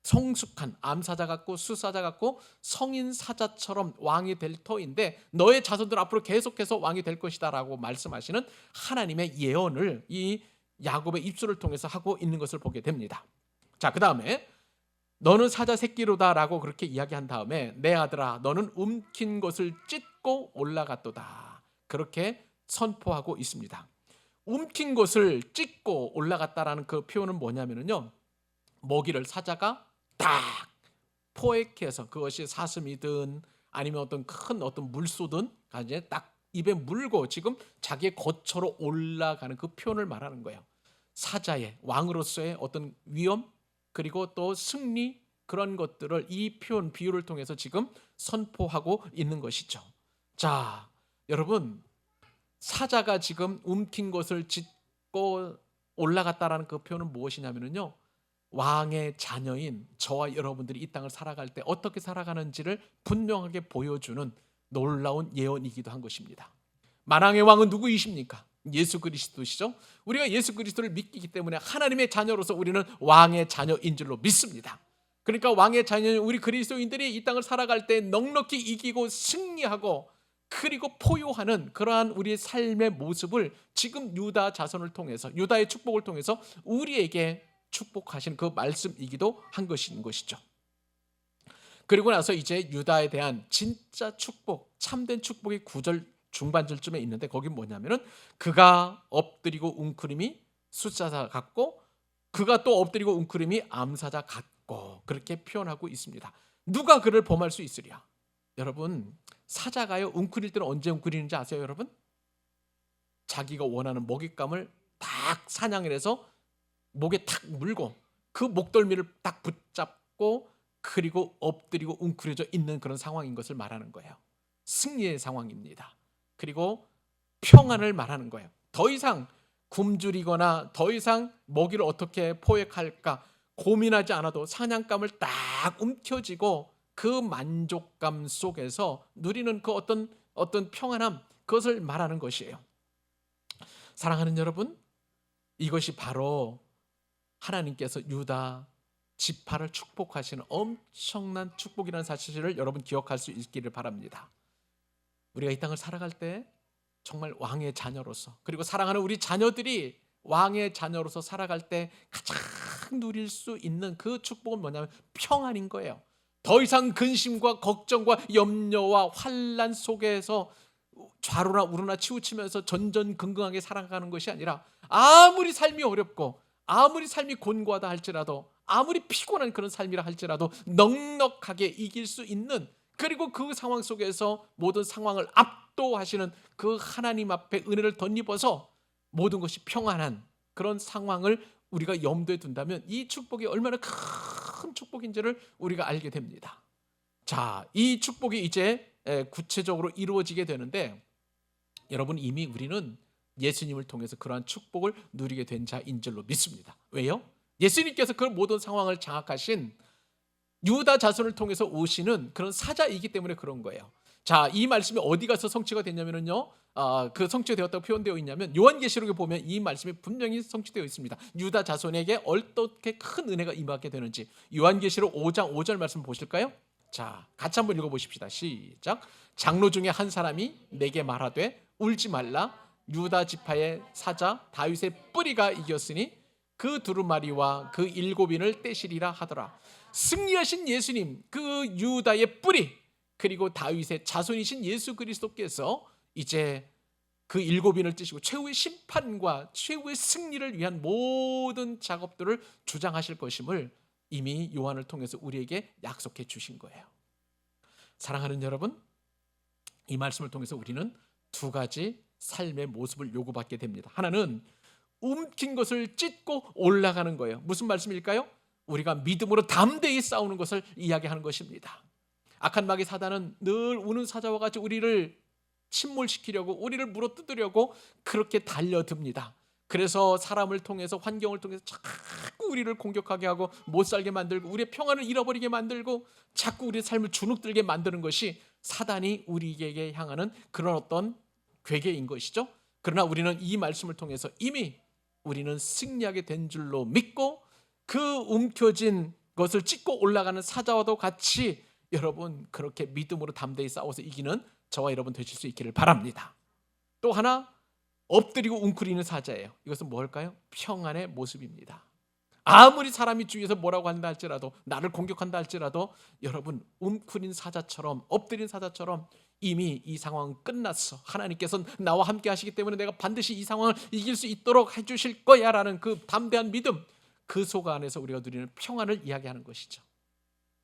성숙한 암사자 같고 수사자 같고 성인 사자처럼 왕이 될 터인데 너의 자손들 앞으로 계속해서 왕이 될 것이다 라고 말씀하시는 하나님의 예언을 이 야곱의 입술을 통해서 하고 있는 것을 보게 됩니다. 자, 그 다음에 너는 사자 새끼로다 라고 그렇게 이야기한 다음에 내 아들아, 너는 움킨 것을 찢고 올라갔도다, 그렇게 선포하고 있습니다. 움킨 것을 찢고 올라갔다라는 그 표현은 뭐냐면요, 먹이를 사자가 딱 포획해서, 그것이 사슴이든 아니면 어떤 물소든 이제 딱 입에 물고 지금 자기의 거처로 올라가는 그 표현을 말하는 거예요. 사자의 왕으로서의 어떤 위엄, 그리고 또 승리, 그런 것들을 이 표현, 비유를 통해서 지금 선포하고 있는 것이죠. 자, 여러분, 사자가 지금 움킨 것을 찢고 올라갔다라는 그 표현은 무엇이냐면요, 왕의 자녀인 저와 여러분들이 이 땅을 살아갈 때 어떻게 살아가는지를 분명하게 보여주는 놀라운 예언이기도 한 것입니다. 만왕의 왕은 누구이십니까? 예수 그리스도시죠. 우리가 예수 그리스도를 믿기 때문에 하나님의 자녀로서 우리는 왕의 자녀인 줄로 믿습니다. 그러니까 왕의 자녀인 우리 그리스도인들이 이 땅을 살아갈 때 넉넉히 이기고 승리하고 그리고 포효하는 그러한 우리의 삶의 모습을 지금 유다 자손을 통해서, 유다의 축복을 통해서 우리에게 축복하신 그 말씀이기도 한 것인 것이죠. 그리고 나서 이제 유다에 대한 진짜 축복, 참된 축복의 9절 중반절쯤에 있는데, 거기 뭐냐면은 그가 엎드리고 웅크림이 숫사자 같고 그가 또 엎드리고 웅크림이 암사자 같고, 그렇게 표현하고 있습니다. 누가 그를 범할 수 있으랴? 여러분, 사자가요 웅크릴 때는 언제 웅크리는지 아세요 여러분? 자기가 원하는 먹잇감을 딱 사냥을 해서 목에 탁 물고 그 목덜미를 딱 붙잡고 그리고 엎드리고 웅크려져 있는 그런 상황인 것을 말하는 거예요. 승리의 상황입니다. 그리고 평안을 말하는 거예요. 더 이상 굶주리거나 더 이상 먹이를 어떻게 포획할까 고민하지 않아도 사냥감을 딱 움켜쥐고 그 만족감 속에서 누리는 그 어떤 평안함, 그것을 말하는 것이에요. 사랑하는 여러분, 이것이 바로 하나님께서 유다 지파를 축복하시는 엄청난 축복이라는 사실을 여러분 기억할 수 있기를 바랍니다. 우리가 이 땅을 살아갈 때 정말 왕의 자녀로서, 그리고 사랑하는 우리 자녀들이 왕의 자녀로서 살아갈 때 가장 누릴 수 있는 그 축복은 뭐냐면 평안인 거예요. 더 이상 근심과 걱정과 염려와 환난 속에서 좌로나 우로나 치우치면서 전전긍긍하게 살아가는 것이 아니라, 아무리 삶이 어렵고 아무리 삶이 곤고하다 할지라도, 아무리 피곤한 그런 삶이라 할지라도 넉넉하게 이길 수 있는, 그리고 그 상황 속에서 모든 상황을 압도하시는 그 하나님 앞에 은혜를 덧입어서 모든 것이 평안한 그런 상황을 우리가 염두에 둔다면 이 축복이 얼마나 큰 축복인지를 우리가 알게 됩니다. 자, 이 축복이 이제 구체적으로 이루어지게 되는데, 여러분, 이미 우리는 예수님을 통해서 그러한 축복을 누리게 된 자인 줄로 믿습니다. 왜요? 예수님께서 그 모든 상황을 장악하신 유다 자손을 통해서 오시는 그런 사자이기 때문에 그런 거예요. 자, 이 말씀이 어디 가서 성취가 됐냐면요, 그 성취가 되었다고 표현되어 있냐면 요한계시록에 보면 이 말씀이 분명히 성취되어 있습니다. 유다 자손에게 어떻게 큰 은혜가 임하게 되는지 요한계시록 5장 5절 말씀 보실까요? 자, 같이 한번 읽어보십시다. 시작. 장로 중에 한 사람이 내게 말하되 울지 말라, 유다 지파의 사자 다윗의 뿌리가 이겼으니 그 두루마리와 그 일곱인을 떼시리라 하더라. 승리하신 예수님, 그 유다의 뿌리, 그리고 다윗의 자손이신 예수 그리스도께서 이제 그 일곱인을 떼시고 최후의 심판과 최후의 승리를 위한 모든 작업들을 주장하실 것임을 이미 요한을 통해서 우리에게 약속해 주신 거예요. 사랑하는 여러분, 이 말씀을 통해서 우리는 두 가지 삶의 모습을 요구받게 됩니다. 하나는 움킨 것을 찢고 올라가는 거예요. 무슨 말씀일까요? 우리가 믿음으로 담대히 싸우는 것을 이야기하는 것입니다. 악한 마귀 사단은 늘 우는 사자와 같이 우리를 침몰시키려고, 우리를 물어뜯으려고 그렇게 달려듭니다. 그래서 사람을 통해서, 환경을 통해서 자꾸 우리를 공격하게 하고 못 살게 만들고 우리의 평안을 잃어버리게 만들고 자꾸 우리의 삶을 주눅들게 만드는 것이 사단이 우리에게 향하는 그런 어떤 괴계인 것이죠. 그러나 우리는 이 말씀을 통해서 이미 우리는 승리하게 된 줄로 믿고 그 움켜진 것을 찢고 올라가는 사자와도 같이 여러분 그렇게 믿음으로 담대히 싸워서 이기는 저와 여러분 되실 수 있기를 바랍니다. 또 하나, 엎드리고 웅크리는 사자예요. 이것은 뭘까요? 평안의 모습입니다. 아무리 사람이 주위에서 뭐라고 한다 할지라도, 나를 공격한다 할지라도 여러분 웅크린 사자처럼, 엎드린 사자처럼 이미 이 상황은 끝났어. 하나님께서는 나와 함께 하시기 때문에 내가 반드시 이 상황을 이길 수 있도록 해주실 거야 라는 그 담대한 믿음, 그 속 안에서 우리가 누리는 평안을 이야기하는 것이죠.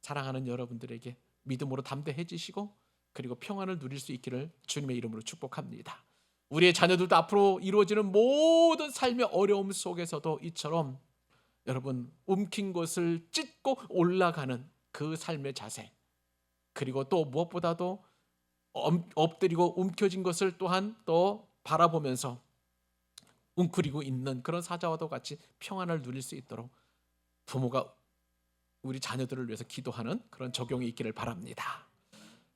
사랑하는 여러분들에게 믿음으로 담대해지시고 그리고 평안을 누릴 수 있기를 주님의 이름으로 축복합니다. 우리의 자녀들도 앞으로 이루어지는 모든 삶의 어려움 속에서도 이처럼 여러분 움킨 것을 찢고 올라가는 그 삶의 자세, 그리고 또 무엇보다도 엎드리고 움켜진 것을 또한 또 바라보면서 웅크리고 있는 그런 사자와도 같이 평안을 누릴 수 있도록 부모가 우리 자녀들을 위해서 기도하는 그런 적용이 있기를 바랍니다.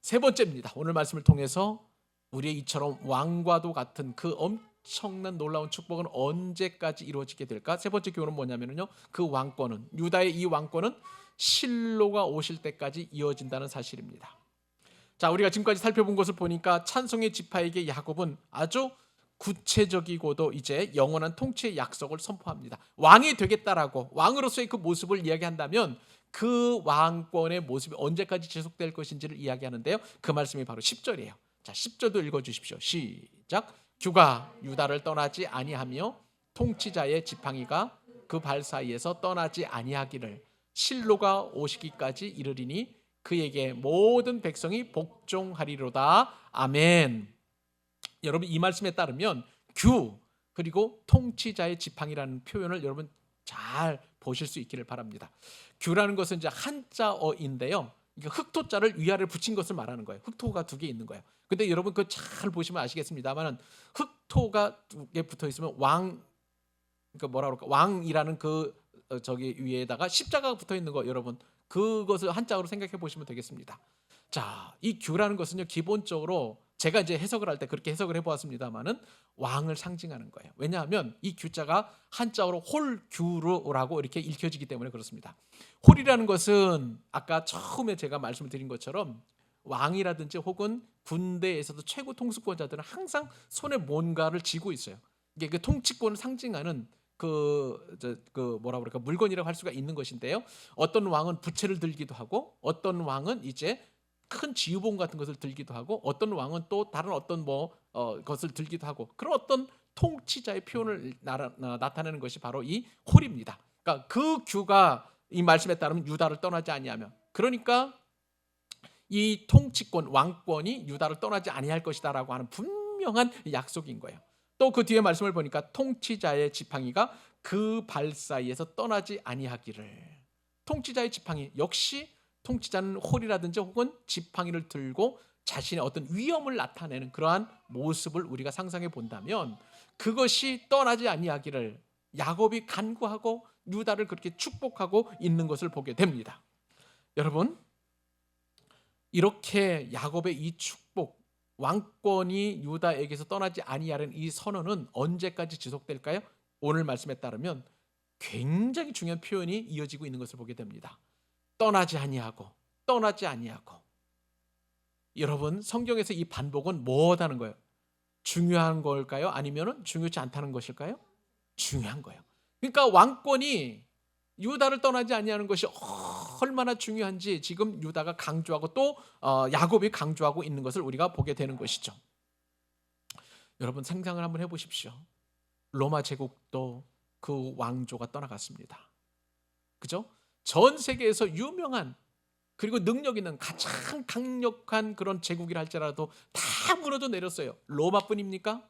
세 번째입니다. 오늘 말씀을 통해서 우리의 이처럼 왕과도 같은 그 엄청난 놀라운 축복은 언제까지 이루어지게 될까? 세 번째 교훈은 뭐냐면요, 그 왕권은, 유다의 이 왕권은 실로가 오실 때까지 이어진다는 사실입니다. 자, 우리가 지금까지 살펴본 것을 보니까 찬송의 지파에게 야곱은 아주 구체적이고도 이제 영원한 통치의 약속을 선포합니다. 왕이 되겠다라고, 왕으로서의 그 모습을 이야기한다면 그 왕권의 모습이 언제까지 지속될 것인지를 이야기하는데요, 그 말씀이 바로 10절이에요. 자, 10절도 읽어주십시오. 시작. 규가 유다를 떠나지 아니하며 통치자의 지팡이가 그 발 사이에서 떠나지 아니하기를 실로가 오시기까지 이르리니 그에게 모든 백성이 복종하리로다. 아멘. 여러분, 이 말씀에 따르면 규 그리고 통치자의 지팡이라는 표현을 여러분 잘 보실 수 있기를 바랍니다. 규라는 것은 이제 한자어인데요, 흑토자를 위아래 붙인 것을 말하는 거예요. 흑토가 두 개 있는 거예요. 근데 여러분 그 잘 보시면 아시겠습니다만 흑토가 두 개 붙어 있으면 왕, 그러니까 뭐라 그럴까, 왕이라는 그 저기 위에다가 십자가가 붙어 있는 거, 여러분 그것을 한자어로 생각해 보시면 되겠습니다. 자, 이 규라는 것은요, 기본적으로 제가 이제 해석을 할 때 그렇게 해석을 해보았습니다만은 왕을 상징하는 거예요. 왜냐하면 이 규자가 한자어로 홀규로라고 이렇게 읽혀지기 때문에 그렇습니다. 홀이라는 것은 아까 처음에 제가 말씀을 드린 것처럼 왕이라든지 혹은 군대에서도 최고 통수권자들은 항상 손에 뭔가를 쥐고 있어요. 이게 그 통치권을 상징하는 그 뭐라 그럴까, 물건이라고 할 수가 있는 것인데요, 어떤 왕은 부채를 들기도 하고 어떤 왕은 이제 큰 지휘봉 같은 것을 들기도 하고 어떤 왕은 또 다른 어떤 것을 들기도 하고, 그런 어떤 통치자의 표현을 나타내는 것이 바로 이 홀입니다. 그러니까 그 규가 이 말씀에 따르면 유다를 떠나지 아니하며, 그러니까 이 통치권, 왕권이 유다를 떠나지 아니할 것이다라고 하는 분명한 약속인 거예요. 또 그 뒤에 말씀을 보니까 통치자의 지팡이가 그 발 사이에서 떠나지 아니하기를. 통치자의 지팡이, 역시 통치자는 홀이라든지 혹은 지팡이를 들고 자신의 어떤 위엄을 나타내는 그러한 모습을 우리가 상상해 본다면 그것이 떠나지 아니하기를 야곱이 간구하고 유다를 그렇게 축복하고 있는 것을 보게 됩니다. 여러분, 이렇게 야곱의 이 축복, 왕권이 유다에게서 떠나지 아니하는 이 선언은 언제까지 지속될까요? 오늘 말씀에 따르면 굉장히 중요한 표현이 이어지고 있는 것을 보게 됩니다. 떠나지 아니하고, 떠나지 아니하고. 여러분, 성경에서 이 반복은 뭐하다는 거예요? 중요한 걸까요? 아니면 중요치 않다는 것일까요? 중요한 거예요. 그러니까 왕권이 유다를 떠나지 아니하는 것이 얼마나 중요한지 지금 유다가 강조하고 또 야곱이 강조하고 있는 것을 우리가 보게 되는 것이죠. 여러분, 상상을 한번 해보십시오. 로마 제국도 그 왕조가 떠나갔습니다. 그죠? 전 세계에서 유명한 그리고 능력 있는 가장 강력한 그런 제국이라 할지라도 다 무너져 내렸어요. 로마뿐입니까?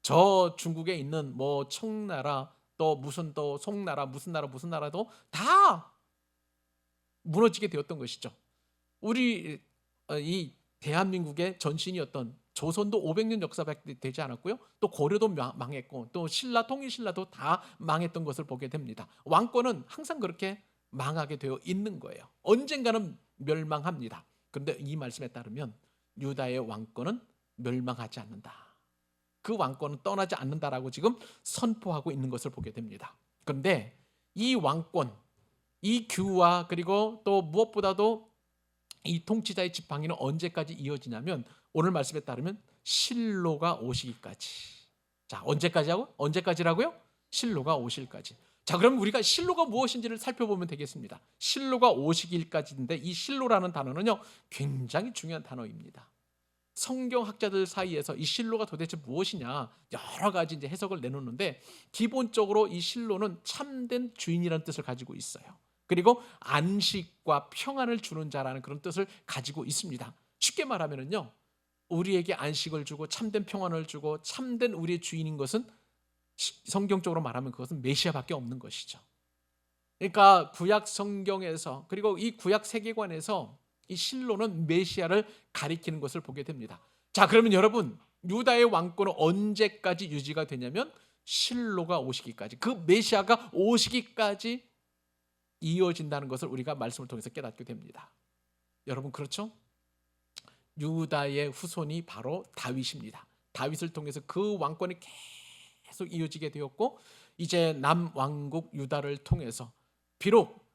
저 중국에 있는 뭐 청나라, 또 무슨 또 송나라, 무슨 나라도 다 무너지게 되었던 것이죠. 우리 이 대한민국의 전신이었던 조선도 500년 역사밖에 되지 않았고요, 또 고려도 망했고 또 신라, 통일신라도 다 망했던 것을 보게 됩니다. 왕권은 항상 그렇게 망하게 되어 있는 거예요. 언젠가는 멸망합니다. 그런데 이 말씀에 따르면 유다의 왕권은 멸망하지 않는다. 그 왕권은 떠나지 않는다라고 지금 선포하고 있는 것을 보게 됩니다. 그런데 이 왕권, 이 규와 그리고 또 무엇보다도 이 통치자의 지팡이는 언제까지 이어지냐면 오늘 말씀에 따르면 실로가 오시기까지. 자, 언제까지라고요? 실로가 오실까지. 자, 그럼 우리가 실로가 무엇인지를 살펴보면 되겠습니다. 실로가 오시기까지인데 이 실로라는 단어는요, 굉장히 중요한 단어입니다. 성경학자들 사이에서 이 실로가 도대체 무엇이냐 여러 가지 이제 해석을 내놓는데, 기본적으로 이 실로는 참된 주인이라는 뜻을 가지고 있어요. 그리고 안식과 평안을 주는 자라는 그런 뜻을 가지고 있습니다. 쉽게 말하면요, 우리에게 안식을 주고 참된 평안을 주고 참된 우리의 주인인 것은 성경적으로 말하면 그것은 메시아밖에 없는 것이죠. 그러니까 구약 성경에서 그리고 이 구약 세계관에서 이 실로는 메시아를 가리키는 것을 보게 됩니다. 자, 그러면 여러분, 유다의 왕권은 언제까지 유지가 되냐면 실로가 오시기까지, 그 메시아가 오시기까지 이어진다는 것을 우리가 말씀을 통해서 깨닫게 됩니다. 여러분, 그렇죠? 유다의 후손이 바로 다윗입니다. 다윗을 통해서 그 왕권이 계속 이어지게 되었고, 이제 남왕국 유다를 통해서 비록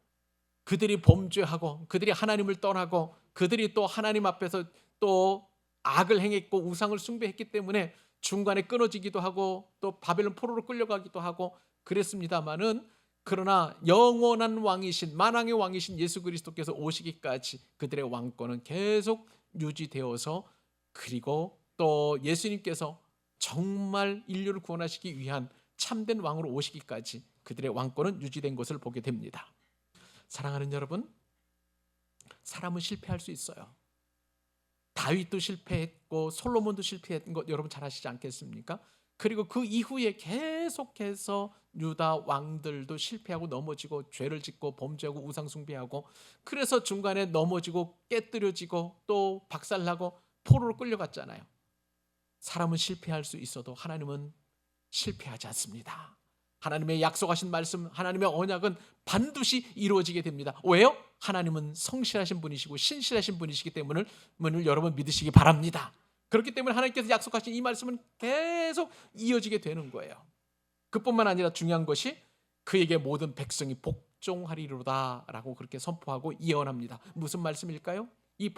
그들이 범죄하고 그들이 하나님을 떠나고 그들이 또 하나님 앞에서 또 악을 행했고 우상을 숭배했기 때문에 중간에 끊어지기도 하고 또 바벨론 포로로 끌려가기도 하고 그랬습니다마는, 그러나 영원한 왕이신 만왕의 왕이신 예수 그리스도께서 오시기까지 그들의 왕권은 계속 유지되어서, 그리고 또 예수님께서 정말 인류를 구원하시기 위한 참된 왕으로 오시기까지 그들의 왕권은 유지된 것을 보게 됩니다. 사랑하는 여러분, 사람은 실패할 수 있어요. 다윗도 실패했고 솔로몬도 실패했던 것 여러분 잘 아시지 않겠습니까? 그리고 그 이후에 계속해서 유다 왕들도 실패하고 넘어지고 죄를 짓고 범죄하고 우상 숭배하고, 그래서 중간에 넘어지고 깨뜨려지고 또 박살나고 포로로 끌려갔잖아요. 사람은 실패할 수 있어도 하나님은 실패하지 않습니다. 하나님의 약속하신 말씀, 하나님의 언약은 반드시 이루어지게 됩니다. 왜요? 하나님은 성실하신 분이시고 신실하신 분이시기 때문에 여러분 믿으시기 바랍니다. 그렇기 때문에 하나님께서 약속하신 이 말씀은 계속 이어지게 되는 거예요. 그뿐만 아니라 중요한 것이 그에게 모든 백성이 복종하리로다 라고 그렇게 선포하고 예언합니다. 무슨 말씀일까요? 이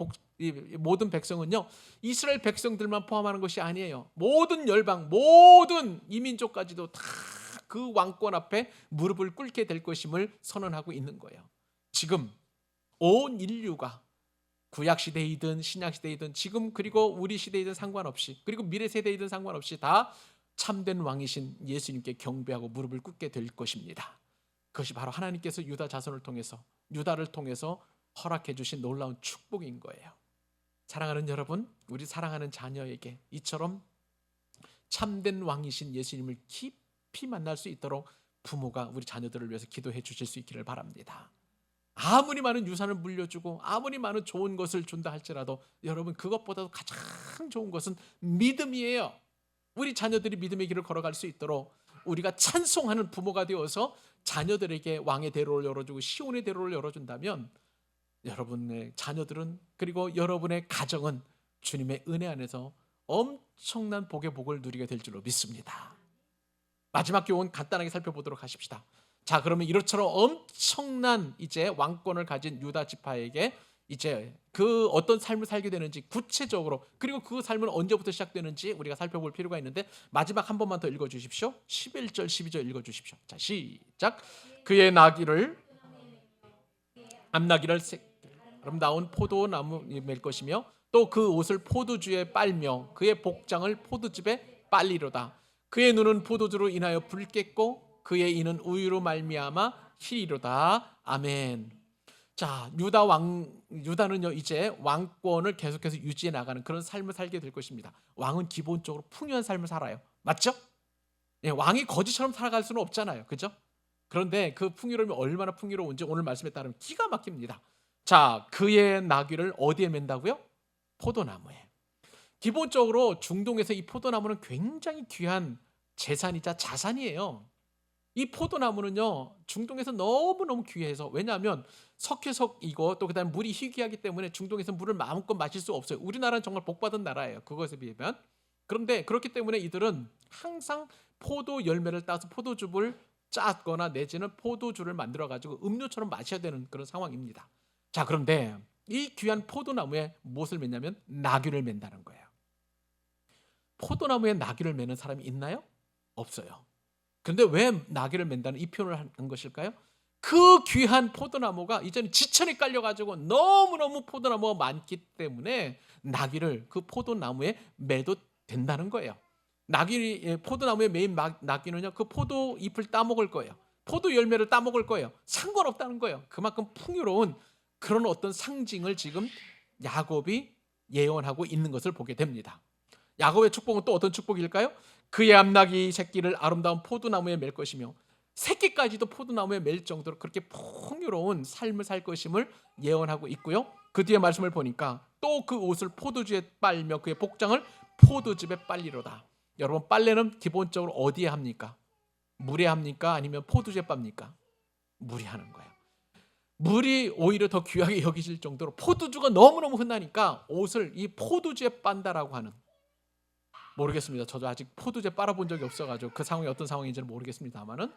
모든 백성은요, 이스라엘 백성들만 포함하는 것이 아니에요. 모든 열방, 모든 이민족까지도 다 그 왕권 앞에 무릎을 꿇게 될 것임을 선언하고 있는 거예요. 지금 온 인류가 구약시대이든 신약시대이든 지금 그리고 우리 시대이든 상관없이, 그리고 미래 세대이든 상관없이 다 참된 왕이신 예수님께 경배하고 무릎을 꿇게 될 것입니다. 그것이 바로 하나님께서 유다 자손을 통해서, 유다를 통해서 허락해 주신 놀라운 축복인 거예요. 사랑하는 여러분, 우리 사랑하는 자녀에게 이처럼 참된 왕이신 예수님을 깊이 만날 수 있도록 부모가 우리 자녀들을 위해서 기도해 주실 수 있기를 바랍니다. 아무리 많은 유산을 물려주고 아무리 많은 좋은 것을 준다 할지라도 여러분, 그것보다도 가장 좋은 것은 믿음이에요. 우리 자녀들이 믿음의 길을 걸어갈 수 있도록 우리가 찬송하는 부모가 되어서 자녀들에게 왕의 대로를 열어주고 시온의 대로를 열어준다면, 여러분의 자녀들은, 그리고 여러분의 가정은 주님의 은혜 안에서 엄청난 복의 복을 누리게 될 줄로 믿습니다. 마지막 교훈 간단하게 살펴보도록 하십시다. 자, 그러면 이렇처럼 엄청난 이제 왕권을 가진 유다 지파에게 이제 그 어떤 삶을 살게 되는지 구체적으로, 그리고 그 삶은 언제부터 시작되는지 우리가 살펴볼 필요가 있는데, 마지막 한 번만 더 읽어주십시오. 11절 12절 읽어주십시오. 자, 시작. 그의 나귀를 암나귀를 아름다운 포도나무에 맬 것이며 또 그 옷을 포도주에 빨며 그의 복장을 포도즙에 빨리로다. 그의 눈은 포도주로 인하여 붉겠고 그의 이는 우유로 말미암아 희리로다. 아멘. 자, 유다는요 이제 왕권을 계속해서 유지해 나가는 그런 삶을 살게 될 것입니다. 왕은 기본적으로 풍요한 삶을 살아요. 맞죠? 예, 왕이 거지처럼 살아갈 수는 없잖아요. 그죠? 그런데 그 풍요로움이 얼마나 풍요로운지 오늘 말씀에 따르면 기가 막힙니다. 자, 그의 나귀를 어디에 맨다고요? 포도나무에. 기본적으로 중동에서 이 포도나무는 굉장히 귀한 재산이자 자산이에요. 이 포도나무는요 중동에서 너무너무 귀해서, 왜냐하면 석회석이고 또 그다음에 물이 희귀하기 때문에 중동에서 물을 마음껏 마실 수 없어요. 우리나라는 정말 복받은 나라예요, 그것에 비하면. 그런데 그렇기 때문에 이들은 항상 포도 열매를 따서 포도즙을 짰거나 내지는 포도주를 만들어 가지고 음료처럼 마셔야 되는 그런 상황입니다. 자, 그런데 이 귀한 포도나무에 무엇을 맺냐면 나귀를 맨다는 거예요. 포도나무에 나귀를 매는 사람이 있나요? 없어요. 그런데 왜 나귀를 맨다는 이 표현을 한 것일까요? 그 귀한 포도나무가 이제는 지천이 깔려가지고 너무너무 포도나무가 많기 때문에 나귀를 그 포도나무에 매도 된다는 거예요. 포도나무에 매인 나귀는요 그 포도 잎을 따먹을 거예요. 포도 열매를 따먹을 거예요. 상관없다는 거예요. 그만큼 풍요로운 그런 어떤 상징을 지금 야곱이 예언하고 있는 것을 보게 됩니다. 야곱의 축복은 또 어떤 축복일까요? 그의 암나귀 새끼를 아름다운 포도나무에 맬 것이며 새끼까지도 포도나무에 맬 정도로 그렇게 풍요로운 삶을 살 것임을 예언하고 있고요. 그 뒤에 말씀을 보니까 또 그 옷을 포도주에 빨며 그의 복장을 포도즙에 빨리로다. 여러분, 빨래는 기본적으로 어디에 합니까? 물에 합니까? 아니면 포도주에 빱니까? 물이 하는 거예요. 물이 오히려 더 귀하게 여기질 정도로 포도주가 너무너무 흔하니까 옷을 이 포도주에 빤다라고 하는, 모르겠습니다. 저도 아직 포도주에 빨아본 적이 없어가지고 그 상황이 어떤 상황인지는 모르겠습니다만은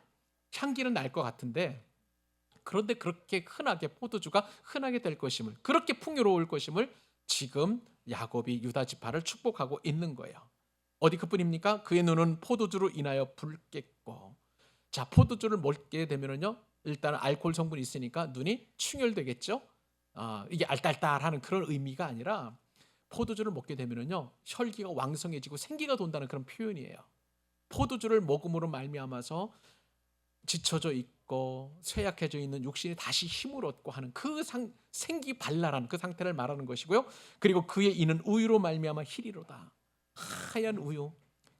향기는 날 것 같은데, 그런데 그렇게 흔하게 포도주가 흔하게 될 것임을, 그렇게 풍요로울 것임을 지금 야곱이 유다 지파를 축복하고 있는 거예요. 어디 그뿐입니까? 그의 눈은 포도주로 인하여 붉겠고. 자, 포도주를 먹게 되면은요, 일단은 알코올 성분이 있으니까 눈이 충혈되겠죠. 이게 알딸딸하는 그런 의미가 아니라, 포도주를 먹게 되면은요, 혈기가 왕성해지고 생기가 돈다는 그런 표현이에요. 포도주를 먹음으로 말미암아서 지쳐져 있고 쇠약해져 있는 육신이 다시 힘을 얻고 하는 그 생기 발랄한 그 상태를 말하는 것이고요. 그리고 그의 이는 우유로 말미암아 희리로다. 하얀 우유,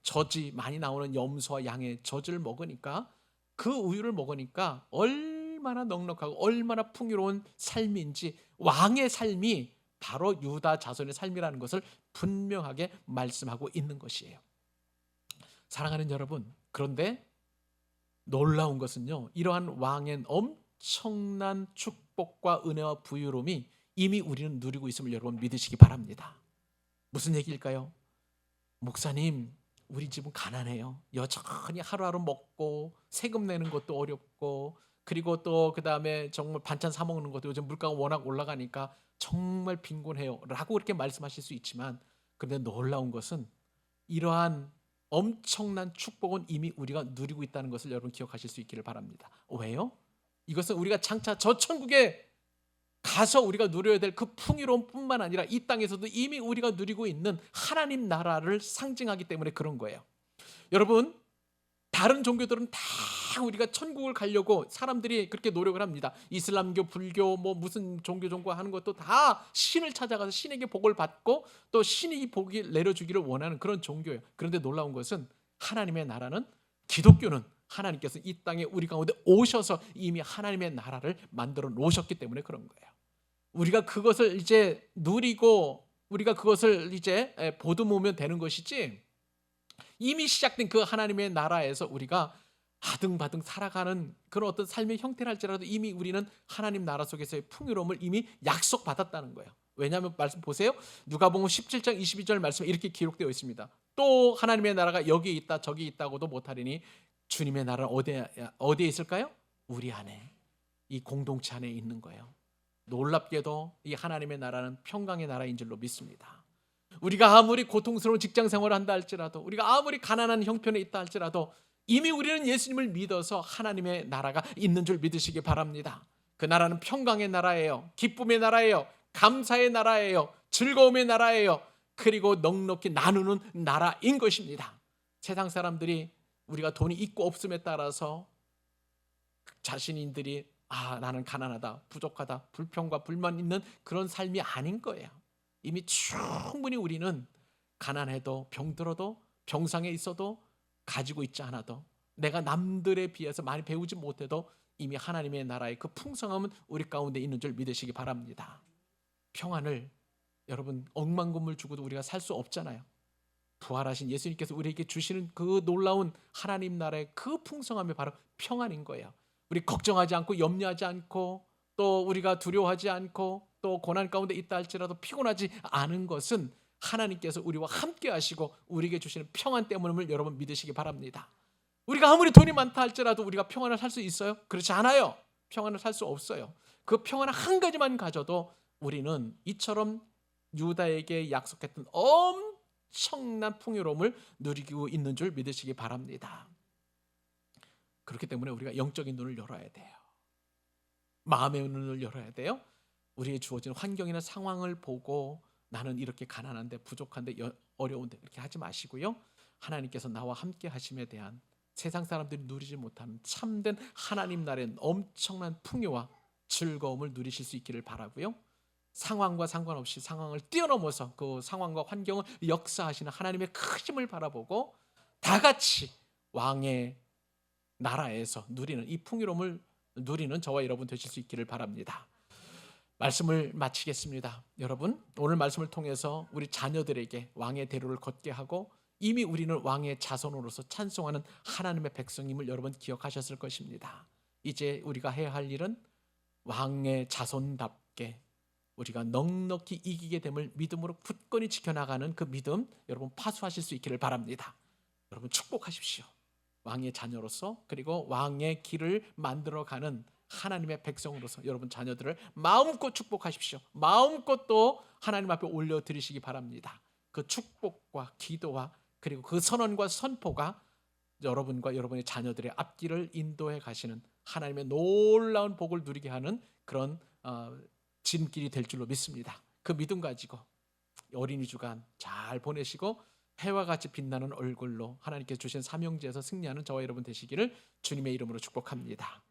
젖이 많이 나오는 염소와 양의 젖을 먹으니까, 그 우유를 먹으니까 얼마나 넉넉하고 얼마나 풍요로운 삶인지, 왕의 삶이 바로 유다 자손의 삶이라는 것을 분명하게 말씀하고 있는 것이에요. 사랑하는 여러분, 그런데 놀라운 것은요, 이러한 왕의 엄청난 축복과 은혜와 부유로움이 이미 우리는 누리고 있음을 여러분 믿으시기 바랍니다. 무슨 얘기일까요? 목사님, 우리 집은 가난해요. 여전히 하루하루 먹고 세금 내는 것도 어렵고, 그리고 또 그 다음에 정말 반찬 사 먹는 것도 요즘 물가가 워낙 올라가니까 정말 빈곤해요 라고 그렇게 말씀하실 수 있지만, 그런데 놀라운 것은 이러한 엄청난 축복은 이미 우리가 누리고 있다는 것을 여러분 기억하실 수 있기를 바랍니다. 왜요? 이것은 우리가 장차 저 천국에 가서 우리가 누려야 될 그 풍요로움 뿐만 아니라 이 땅에서도 이미 우리가 누리고 있는 하나님 나라를 상징하기 때문에 그런 거예요. 여러분, 다른 종교들은 다 우리가 천국을 가려고 사람들이 그렇게 노력을 합니다. 이슬람교, 불교, 뭐 무슨 종교 하는 것도 다 신을 찾아가서 신에게 복을 받고 또 신이 복을 내려주기를 원하는 그런 종교예요. 그런데 놀라운 것은 하나님의 나라는, 기독교는 하나님께서 이 땅에 우리 가운데 오셔서 이미 하나님의 나라를 만들어 놓으셨기 때문에 그런 거예요. 우리가 그것을 이제 누리고 우리가 그것을 이제 보듬으면 되는 것이지, 이미 시작된 그 하나님의 나라에서 우리가 아등바등 살아가는 그런 어떤 삶의 형태랄지라도 이미 우리는 하나님 나라 속에서의 풍요로움을 이미 약속받았다는 거예요. 왜냐하면 말씀 보세요. 누가복음 17장 22절 말씀에 이렇게 기록되어 있습니다. 또 하나님의 나라가 여기 있다 저기 있다고도 못하리니 주님의 나라는 어디에 있을까요? 우리 안에, 이 공동체 안에 있는 거예요. 놀랍게도 이 하나님의 나라는 평강의 나라인 줄로 믿습니다. 우리가 아무리 고통스러운 직장 생활을 한다 할지라도, 우리가 아무리 가난한 형편에 있다 할지라도 이미 우리는 예수님을 믿어서 하나님의 나라가 있는 줄 믿으시기 바랍니다. 그 나라는 평강의 나라예요. 기쁨의 나라예요. 감사의 나라예요. 즐거움의 나라예요. 그리고 넉넉히 나누는 나라인 것입니다. 세상 사람들이 우리가 돈이 있고 없음에 따라서 자신들이 나는 가난하다, 부족하다, 불평과 불만 있는 그런 삶이 아닌 거예요. 이미 충분히 우리는 가난해도 병들어도 병상에 있어도 가지고 있지 않아도 내가 남들에 비해서 많이 배우지 못해도 이미 하나님의 나라의 그 풍성함은 우리 가운데 있는 줄 믿으시기 바랍니다. 평안을 여러분 억만금을 주고도 우리가 살 수 없잖아요. 부활하신 예수님께서 우리에게 주시는 그 놀라운 하나님 나라의 그 풍성함이 바로 평안인 거예요. 우리 걱정하지 않고 염려하지 않고 또 우리가 두려워하지 않고 또 고난 가운데 있다 할지라도 피곤하지 않은 것은 하나님께서 우리와 함께 하시고 우리에게 주시는 평안 때문임을 여러분 믿으시기 바랍니다. 우리가 아무리 돈이 많다 할지라도 우리가 평안을 살 수 있어요? 그렇지 않아요. 평안을 살 수 없어요. 그 평안 한 가지만 가져도 우리는 이처럼 유다에게 약속했던 엄청난 풍요로움을 누리고 있는 줄 믿으시기 바랍니다. 그렇기 때문에 우리가 영적인 눈을 열어야 돼요. 마음의 눈을 열어야 돼요. 우리의 주어진 환경이나 상황을 보고 나는 이렇게 가난한데 부족한데 어려운데 이렇게 하지 마시고요. 하나님께서 나와 함께 하심에 대한 세상 사람들이 누리지 못하는 참된 하나님 나라의 엄청난 풍요와 즐거움을 누리실 수 있기를 바라고요. 상황과 상관없이 상황을 뛰어넘어서 그 상황과 환경을 역사하시는 하나님의 크심을 바라보고 다 같이 왕의 나라에서 누리는 이 풍요로움을 누리는 저와 여러분 되실 수 있기를 바랍니다. 말씀을 마치겠습니다. 여러분, 오늘 말씀을 통해서 우리 자녀들에게 왕의 대로를 걷게 하고 이미 우리는 왕의 자손으로서 찬송하는 하나님의 백성임을 여러분 기억하셨을 것입니다. 이제 우리가 해야 할 일은 왕의 자손답게 우리가 넉넉히 이기게 됨을 믿음으로 굳건히 지켜나가는 그 믿음 여러분 파수하실 수 있기를 바랍니다. 여러분 축복하십시오. 왕의 자녀로서 그리고 왕의 길을 만들어가는 하나님의 백성으로서 여러분 자녀들을 마음껏 축복하십시오. 마음껏 또 하나님 앞에 올려드리시기 바랍니다. 그 축복과 기도와 그리고 그 선언과 선포가 여러분과 여러분의 자녀들의 앞길을 인도해 가시는 하나님의 놀라운 복을 누리게 하는 그런 지름길이 될 줄로 믿습니다. 그 믿음 가지고 어린이 주간 잘 보내시고 해와 같이 빛나는 얼굴로 하나님께서 주신 사명제에서 승리하는 저와 여러분 되시기를 주님의 이름으로 축복합니다.